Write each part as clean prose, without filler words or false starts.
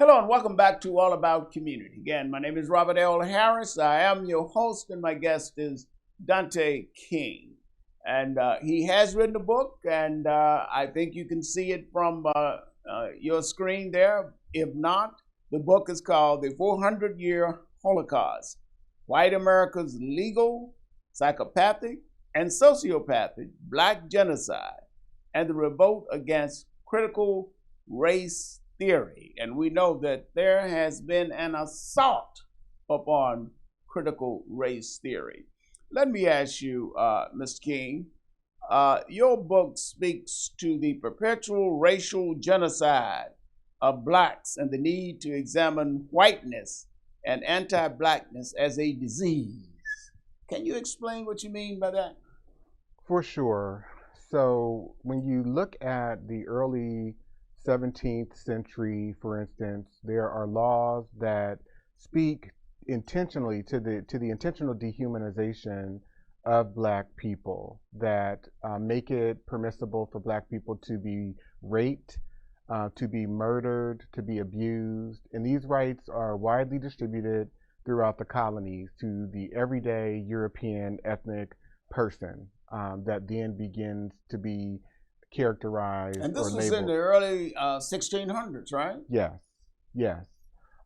Hello and welcome back to All About Community. Again, my name is Robert L. Harris. I am your host, and my guest is Dante King. And he has written a book, and I think you can see it from your screen there. If not, the book is called The 400-Year Holocaust: White America's Legal, Psychopathic, and Sociopathic Black Genocide and the Revolt Against Critical Race Theory. And we know that there has been an assault upon critical race theory. Let me ask you, Mr. King, your book speaks to the perpetual racial genocide of blacks and the need to examine whiteness and anti-blackness as a disease. Can you explain what you mean by that? For sure. So when you look at the early 17th century, for instance, there are laws that speak intentionally to the intentional dehumanization of black people that make it permissible for black people to be raped, to be murdered, to be abused. And these rights are widely distributed throughout the colonies to the everyday European ethnic person that then begins to be characterized And or this was in labeled. the early 1600s, right? Yes, yes.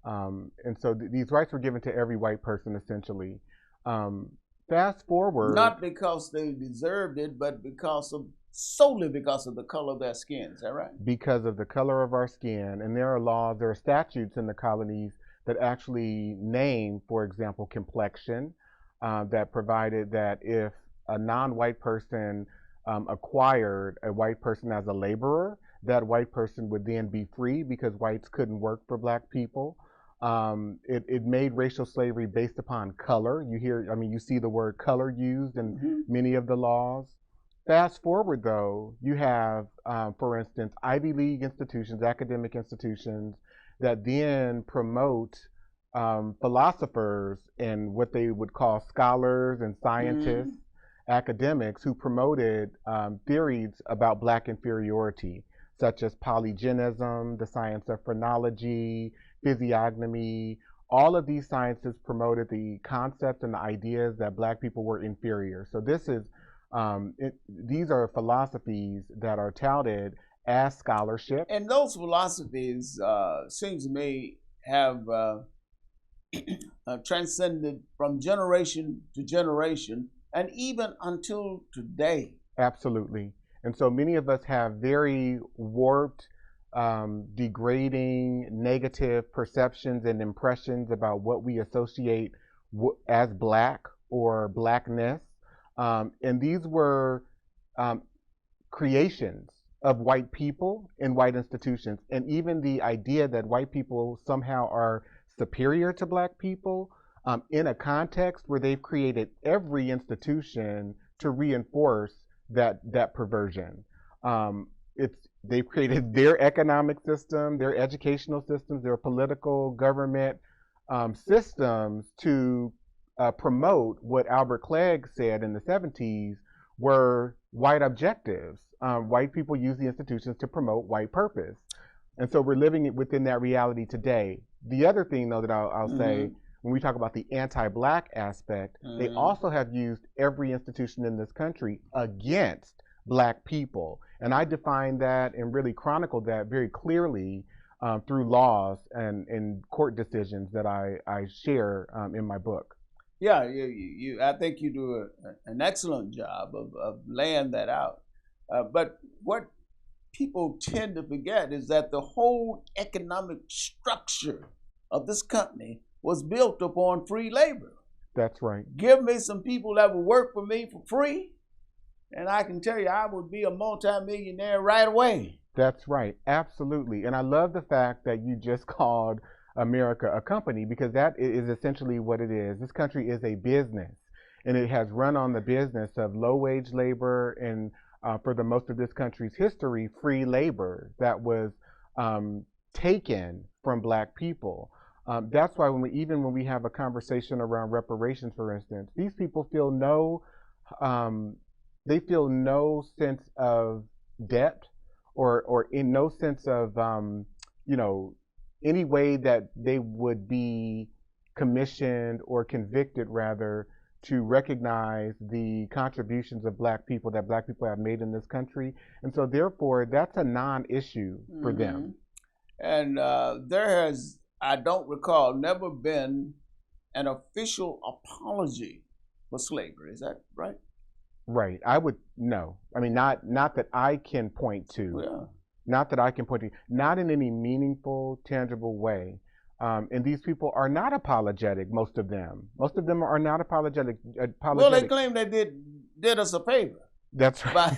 And so these rights were given to every white person essentially. Fast forward. Not because they deserved it, but solely because of the color of their skin. Is that right? Because of the color of our skin. And there are laws, there are statutes in the colonies that actually name, for example, complexion, that provided that if a non-white person acquired a white person as a laborer, that white person would then be free because whites couldn't work for black people. It made racial slavery based upon color. You see the word color used in many of the laws. Fast forward though, you have, for instance, Ivy League institutions, academic institutions that then promote philosophers and what they would call scholars and scientists, academics who promoted theories about black inferiority, such as polygenism, the science of phrenology, physiognomy. All of these sciences promoted the concept and the ideas that black people were inferior. So these are philosophies that are touted as scholarship. And those philosophies, seems to me, have transcended from generation to generation and even until today. Absolutely. And so many of us have very warped, degrading, negative perceptions and impressions about what we associate as black or blackness. And these were creations of white people and white institutions. And even the idea that white people somehow are superior to black people in a context where they've created every institution to reinforce that perversion. They've created their economic system, their educational systems, their political government systems to promote what Albert Clegg said in the 70s were white objectives. White people use the institutions to promote white purpose. And so we're living within that reality today. The other thing, though, that I'll say, when we talk about the anti-black aspect, they also have used every institution in this country against black people. And I define that and really chronicle that very clearly through laws and court decisions that I share in my book. Yeah, I think you do an excellent job of laying that out. But what people tend to forget is that the whole economic structure of this company was built upon free labor. That's right. Give me some people that will work for me for free, and I can tell you I would be a multimillionaire right away. That's right. Absolutely. And I love the fact that you just called America a company, because that is essentially what it is. This country is a business, and it has run on the business of low-wage labor and for the most of this country's history, free labor that was taken from black people. That's why even when we have a conversation around reparations, for instance, these people feel they feel no sense of debt or in no sense of any way that they would be commissioned or convicted, rather, to recognize the contributions of black people that black people have made in this country. And so therefore, that's a non-issue for them. And there has, I don't recall, never been an official apology for slavery. Is that right? Right. I would no. I mean, not that I can point to. Yeah. Not that I can point to. Not in any meaningful, tangible way. And these people are not apologetic. Most of them. Most of them are not apologetic. Well, they claim they did us a favor. That's right.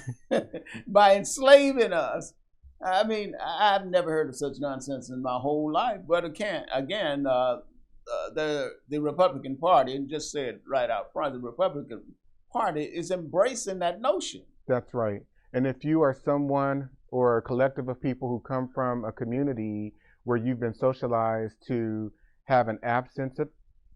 By enslaving us. I mean, I've never heard of such nonsense in my whole life. But again, the Republican Party, and just say it right out front, the Republican Party is embracing that notion. That's right. And if you are someone or a collective of people who come from a community where you've been socialized to have an absence of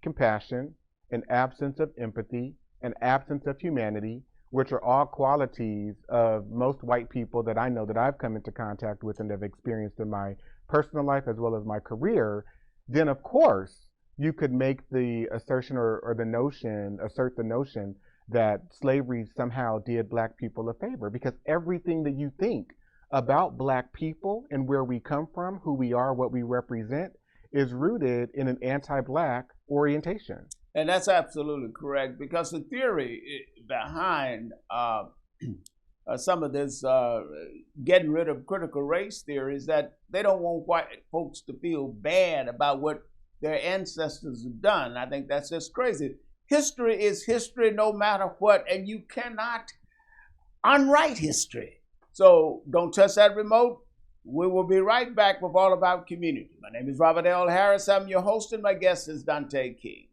compassion, an absence of empathy, an absence of humanity, which are all qualities of most white people that I know that I've come into contact with and have experienced in my personal life as well as my career, then of course you could make the assertion or assert the notion that slavery somehow did black people a favor, because everything that you think about black people and where we come from, who we are, what we represent, is rooted in an anti-black orientation. And that's absolutely correct, because the theory behind some of this getting rid of critical race theory is that they don't want white folks to feel bad about what their ancestors have done. I think that's just crazy. History is history no matter what, and you cannot unwrite history. So don't touch that remote. We will be right back with All About Community. My name is Robert L. Harris. I'm your host, and my guest is Dante King.